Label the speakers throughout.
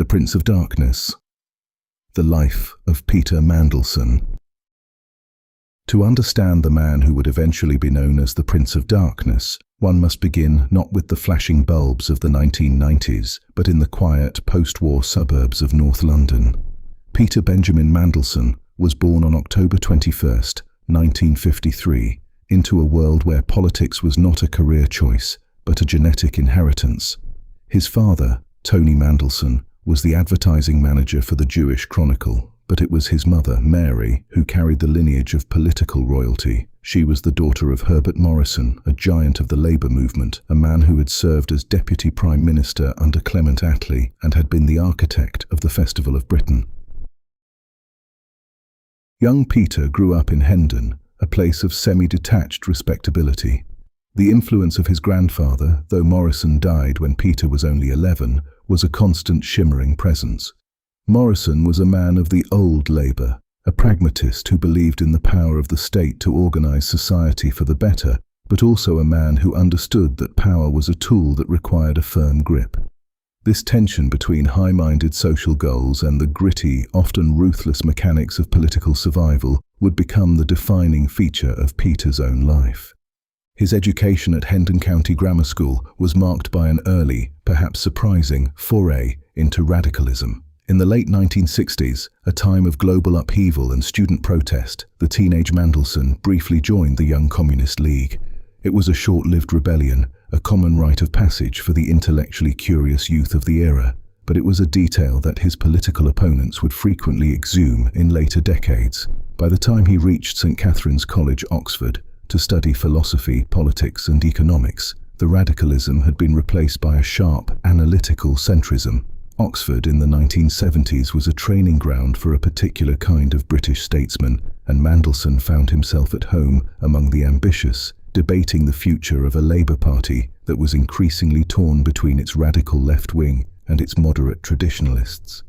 Speaker 1: The Prince of Darkness. The life of Peter Mandelson. To understand the man who would eventually be known as the Prince of Darkness, one must begin not with the flashing bulbs of the 1990s, but in the quiet, post-war suburbs of North London. Peter Benjamin Mandelson was born on October 21, 1953, into a world where politics was not a career choice, but a genetic inheritance. His father, Tony Mandelson, was the advertising manager for the Jewish Chronicle, but it was his mother, Mary, who carried the lineage of political royalty. She was the daughter of Herbert Morrison, a giant of the Labour movement, a man who had served as Deputy Prime Minister under Clement Attlee and had been the architect of the Festival of Britain. Young Peter grew up in Hendon, a place of semi-detached respectability. The influence of his grandfather, though Morrison died when Peter was only 11, was a constant shimmering presence. Morrison was a man of the old Labour, a pragmatist who believed in the power of the state to organise society for the better, but also a man who understood that power was a tool that required a firm grip. This tension between high-minded social goals and the gritty, often ruthless mechanics of political survival would become the defining feature of Peter's own life. His education at Hendon County Grammar School was marked by an early, perhaps surprising, foray into radicalism. In the late 1960s, a time of global upheaval and student protest, the teenage Mandelson briefly joined the Young Communist League. It was a short-lived rebellion, a common rite of passage for the intellectually curious youth of the era, but it was a detail that his political opponents would frequently exhume in later decades. By the time he reached St. Catherine's College, Oxford, to study philosophy, politics and economics, the radicalism had been replaced by a sharp, analytical centrism. Oxford in the 1970s was a training ground for a particular kind of British statesman, and Mandelson found himself at home among the ambitious, debating the future of a Labour Party that was increasingly torn between its radical left wing and its moderate traditionalists.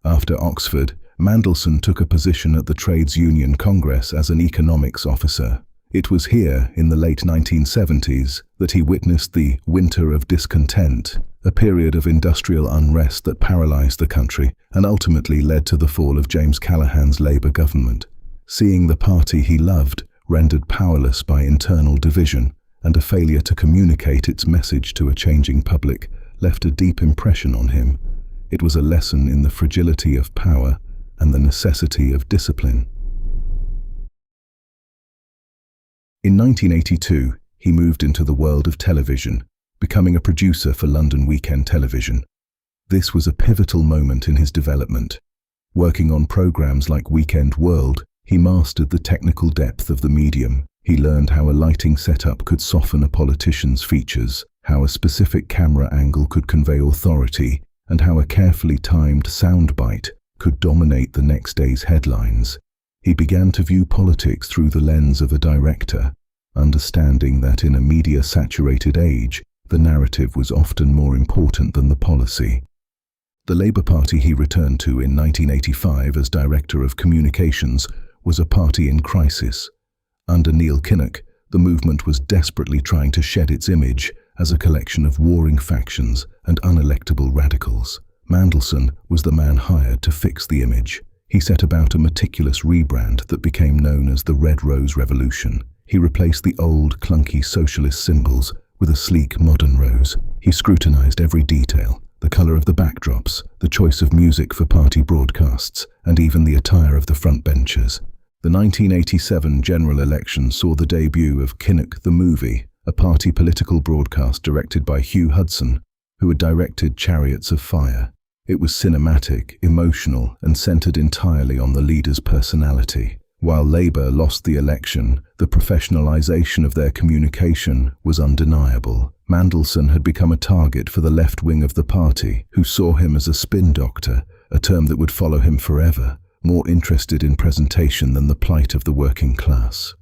Speaker 1: After Oxford, Mandelson took a position at the Trades Union Congress as an economics officer. It was here, in the late 1970s, that he witnessed the Winter of Discontent, a period of industrial unrest that paralysed the country and ultimately led to the fall of James Callaghan's Labour government. Seeing the party he loved rendered powerless by internal division and a failure to communicate its message to a changing public left a deep impression on him. It was a lesson in the fragility of power and the necessity of discipline. In 1982, he moved into the world of television, becoming a producer for London Weekend Television. This was a pivotal moment in his development. Working on programs like Weekend World, he mastered the technical depth of the medium. He learned how a lighting setup could soften a politician's features, how a specific camera angle could convey authority, and how a carefully timed soundbite could dominate the next day's headlines. He began to view politics through the lens of a director, understanding that in a media-saturated age, the narrative was often more important than the policy. The Labour Party he returned to in 1985 as Director of Communications was a party in crisis. Under Neil Kinnock, the movement was desperately trying to shed its image as a collection of warring factions and unelectable radicals. Mandelson was the man hired to fix the image. He set about a meticulous rebrand that became known as the Red Rose Revolution. He replaced the old, clunky socialist symbols with a sleek, modern rose. He scrutinized every detail, the color of the backdrops, the choice of music for party broadcasts, and even the attire of the frontbenchers. The 1987 general election saw the debut of Kinnock the Movie, a party political broadcast directed by Hugh Hudson, who had directed Chariots of Fire. It was cinematic, emotional, and centered entirely on the leader's personality. While Labour lost the election, the professionalization of their communication was undeniable. Mandelson had become a target for the left wing of the party, who saw him as a spin doctor, a term that would follow him forever, more interested in presentation than the plight of the working class.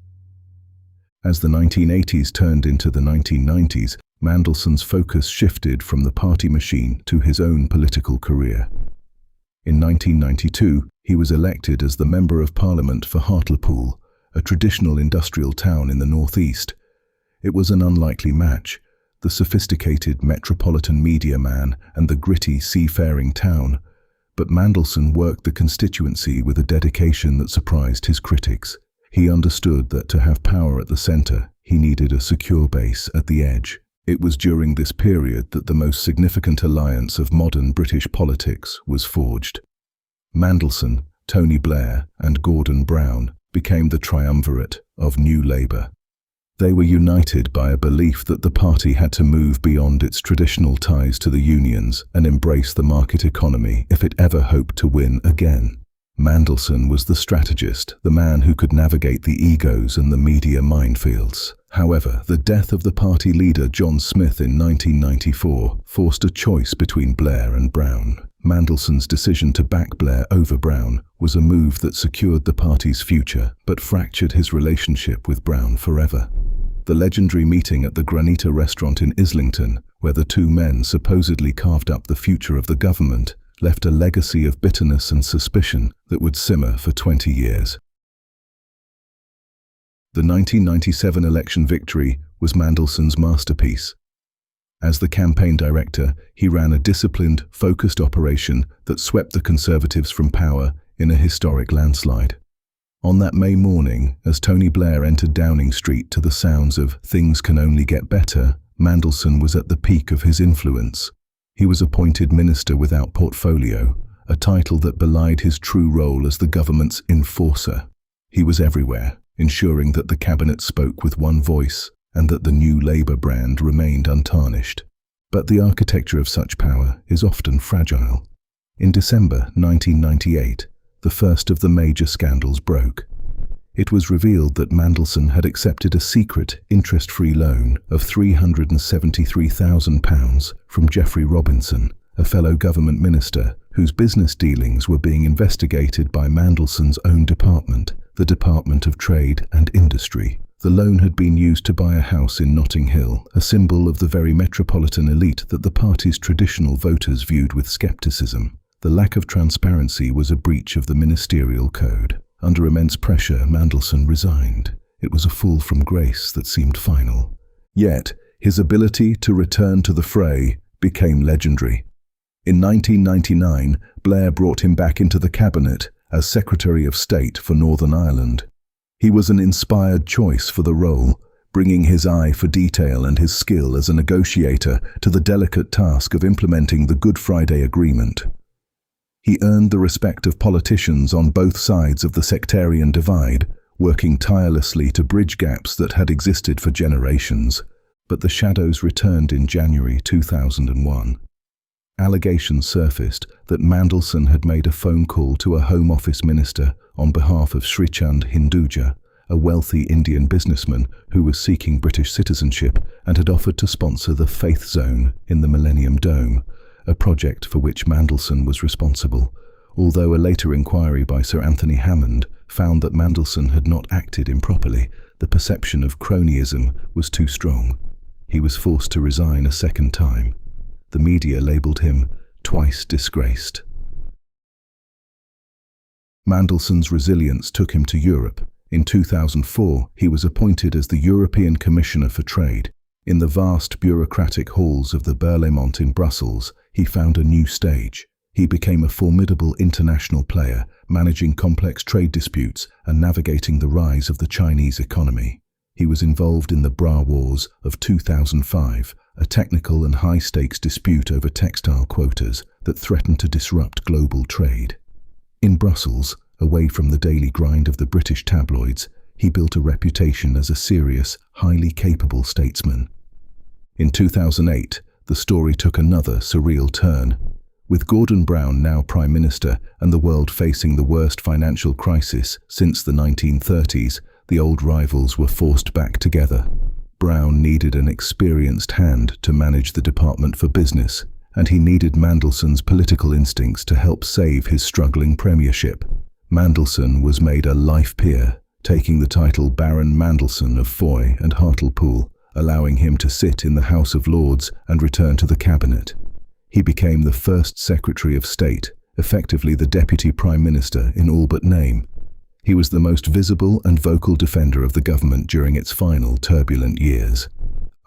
Speaker 1: As the 1980s turned into the 1990s, Mandelson's focus shifted from the party machine to his own political career. In 1992, he was elected as the Member of Parliament for Hartlepool, a traditional industrial town in the northeast. It was an unlikely match. the sophisticated metropolitan media man and the gritty seafaring town, but Mandelson worked the constituency with a dedication that surprised his critics. He understood that to have power at the center, he needed a secure base at the edge. It was during this period that the most significant alliance of modern British politics was forged. Mandelson, Tony Blair, and Gordon Brown became the triumvirate of New Labour. They were united by a belief that the party had to move beyond its traditional ties to the unions and embrace the market economy if it ever hoped to win again. Mandelson was the strategist, the man who could navigate the egos and the media minefields. However, the death of the party leader John Smith in 1994 forced a choice between Blair and Brown. Mandelson's decision to back Blair over Brown was a move that secured the party's future, but fractured his relationship with Brown forever. The legendary meeting at the Granita restaurant in Islington, where the two men supposedly carved up the future of the government, left a legacy of bitterness and suspicion that would simmer for 20 years. The 1997 election victory was Mandelson's masterpiece. As the campaign director, he ran a disciplined, focused operation that swept the Conservatives from power in a historic landslide. On that May morning, as Tony Blair entered Downing Street to the sounds of "Things Can Only Get Better," Mandelson was at the peak of his influence. He was appointed Minister without Portfolio, a title that belied his true role as the government's enforcer. He was everywhere, ensuring that the cabinet spoke with one voice and that the New Labour brand remained untarnished. But the architecture of such power is often fragile. In December 1998, the first of the major scandals broke. It was revealed that Mandelson had accepted a secret, interest-free loan of £373,000 from Geoffrey Robinson, a fellow government minister whose business dealings were being investigated by Mandelson's own department, the Department of Trade and Industry. The loan had been used to buy a house in Notting Hill, a symbol of the very metropolitan elite that the party's traditional voters viewed with skepticism. The lack of transparency was a breach of the ministerial code. Under immense pressure, Mandelson resigned. It was a fall from grace that seemed final. Yet, his ability to return to the fray became legendary. In 1999, Blair brought him back into the cabinet as Secretary of State for Northern Ireland. He was an inspired choice for the role, bringing his eye for detail and his skill as a negotiator to the delicate task of implementing the Good Friday Agreement. He earned the respect of politicians on both sides of the sectarian divide, working tirelessly to bridge gaps that had existed for generations. But the shadows returned in January 2001. Allegations surfaced that Mandelson had made a phone call to a Home Office minister on behalf of Srichand Hinduja, a wealthy Indian businessman who was seeking British citizenship and had offered to sponsor the Faith Zone in the Millennium Dome, a project for which Mandelson was responsible, although a later inquiry by Sir Anthony Hammond found that Mandelson had not acted improperly. The perception of cronyism was too strong. He was forced to resign a second time. The media labelled him twice disgraced. Mandelson's resilience took him to Europe. In 2004, he was appointed as the European Commissioner for Trade. In the vast bureaucratic halls of the Berlaymont in Brussels, he found a new stage. He became a formidable international player, managing complex trade disputes and navigating the rise of the Chinese economy. He was involved in the Bra Wars of 2005, a technical and high-stakes dispute over textile quotas that threatened to disrupt global trade. In Brussels, away from the daily grind of the British tabloids, he built a reputation as a serious, highly capable statesman. In 2008, the story took another surreal turn. With Gordon Brown now Prime Minister and the world facing the worst financial crisis since the 1930s, the old rivals were forced back together. Brown needed an experienced hand to manage the Department for Business, and he needed Mandelson's political instincts to help save his struggling premiership. Mandelson was made a life peer, taking the title Baron Mandelson of Foy and Hartlepool, allowing him to sit in the House of Lords and return to the cabinet. He became the first Secretary of State, effectively the Deputy Prime Minister in all but name. He was the most visible and vocal defender of the government during its final turbulent years.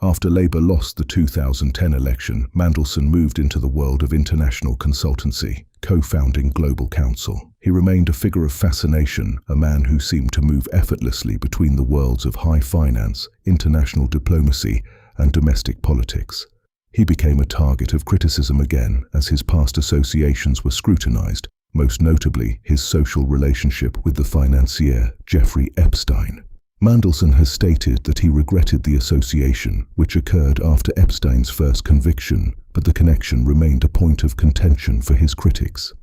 Speaker 1: After Labour lost the 2010 election, Mandelson moved into the world of international consultancy, co-founding Global Counsel. He remained a figure of fascination, a man who seemed to move effortlessly between the worlds of high finance, international diplomacy, and domestic politics. He became a target of criticism again as his past associations were scrutinized, most notably his social relationship with the financier Jeffrey Epstein. Mandelson has stated that he regretted the association, which occurred after Epstein's first conviction, but the connection remained a point of contention for his critics.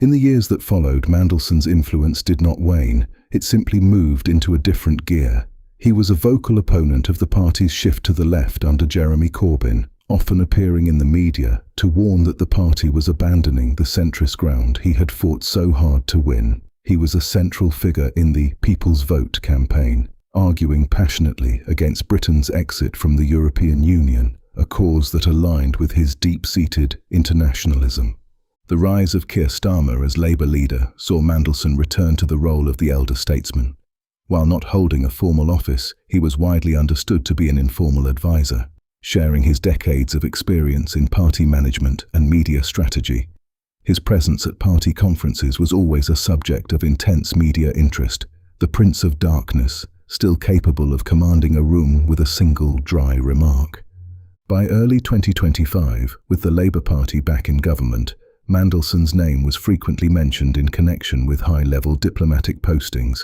Speaker 1: In the years that followed, Mandelson's influence did not wane, it simply moved into a different gear. He was a vocal opponent of the party's shift to the left under Jeremy Corbyn, often appearing in the media to warn that the party was abandoning the centrist ground he had fought so hard to win. He was a central figure in the People's Vote campaign, arguing passionately against Britain's exit from the European Union, a cause that aligned with his deep-seated internationalism. The rise of Keir Starmer as Labour leader saw Mandelson return to the role of the elder statesman. While not holding a formal office, he was widely understood to be an informal advisor, sharing his decades of experience in party management and media strategy. His presence at party conferences was always a subject of intense media interest, the Prince of Darkness, still capable of commanding a room with a single dry remark. By early 2025, with the Labour Party back in government, Mandelson's name was frequently mentioned in connection with high-level diplomatic postings.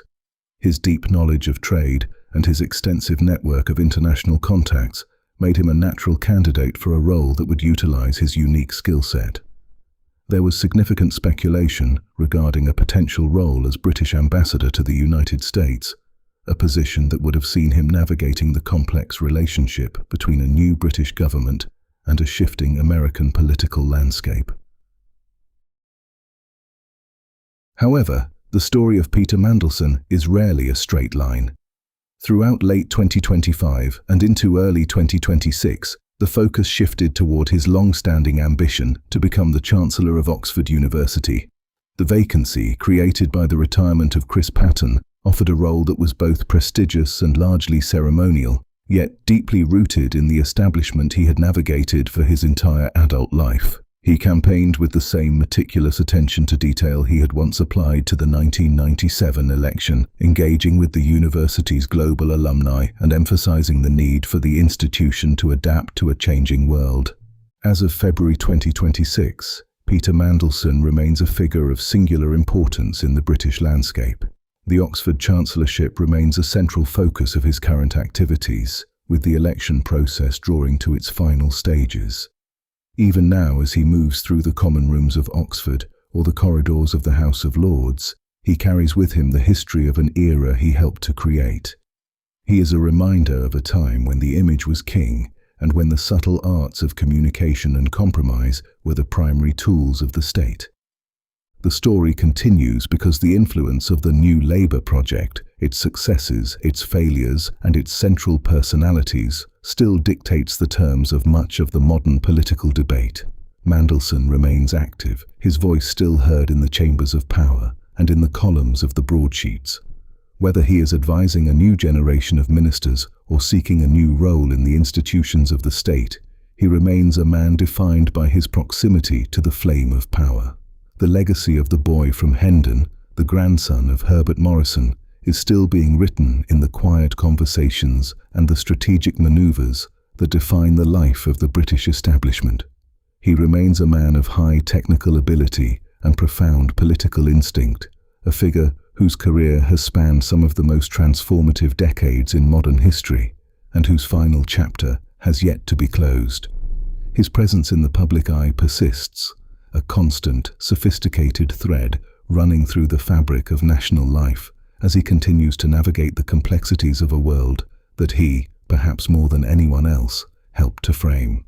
Speaker 1: His deep knowledge of trade and his extensive network of international contacts made him a natural candidate for a role that would utilize his unique skill set. There was significant speculation regarding a potential role as British ambassador to the United States, a position that would have seen him navigating the complex relationship between a new British government and a shifting American political landscape. However, the story of Peter Mandelson is rarely a straight line. Throughout late 2025 and into early 2026, the focus shifted toward his long-standing ambition to become the Chancellor of Oxford University. The vacancy, created by the retirement of Chris Patten, offered a role that was both prestigious and largely ceremonial, yet deeply rooted in the establishment he had navigated for his entire adult life. He campaigned with the same meticulous attention to detail he had once applied to the 1997 election, engaging with the university's global alumni and emphasizing the need for the institution to adapt to a changing world. As of February 2026, Peter Mandelson remains a figure of singular importance in the British landscape. The Oxford Chancellorship remains a central focus of his current activities, with the election process drawing to its final stages. Even now, as he moves through the common rooms of Oxford or the corridors of the House of Lords, he carries with him the history of an era he helped to create. He is a reminder of a time when the image was king and when the subtle arts of communication and compromise were the primary tools of the state. The story continues because the influence of the New Labour project, its successes, its failures, and its central personalities still dictates the terms of much of the modern political debate. Mandelson remains active, his voice still heard in the chambers of power and in the columns of the broadsheets. Whether he is advising a new generation of ministers or seeking a new role in the institutions of the state, he remains a man defined by his proximity to the flame of power. The legacy of the boy from Hendon, the grandson of Herbert Morrison, is still being written in the quiet conversations and the strategic maneuvers that define the life of the British establishment. He remains a man of high technical ability and profound political instinct, a figure whose career has spanned some of the most transformative decades in modern history, and whose final chapter has yet to be closed. His presence in the public eye persists, a constant, sophisticated thread running through the fabric of national life as he continues to navigate the complexities of a world that he, perhaps more than anyone else, helped to frame.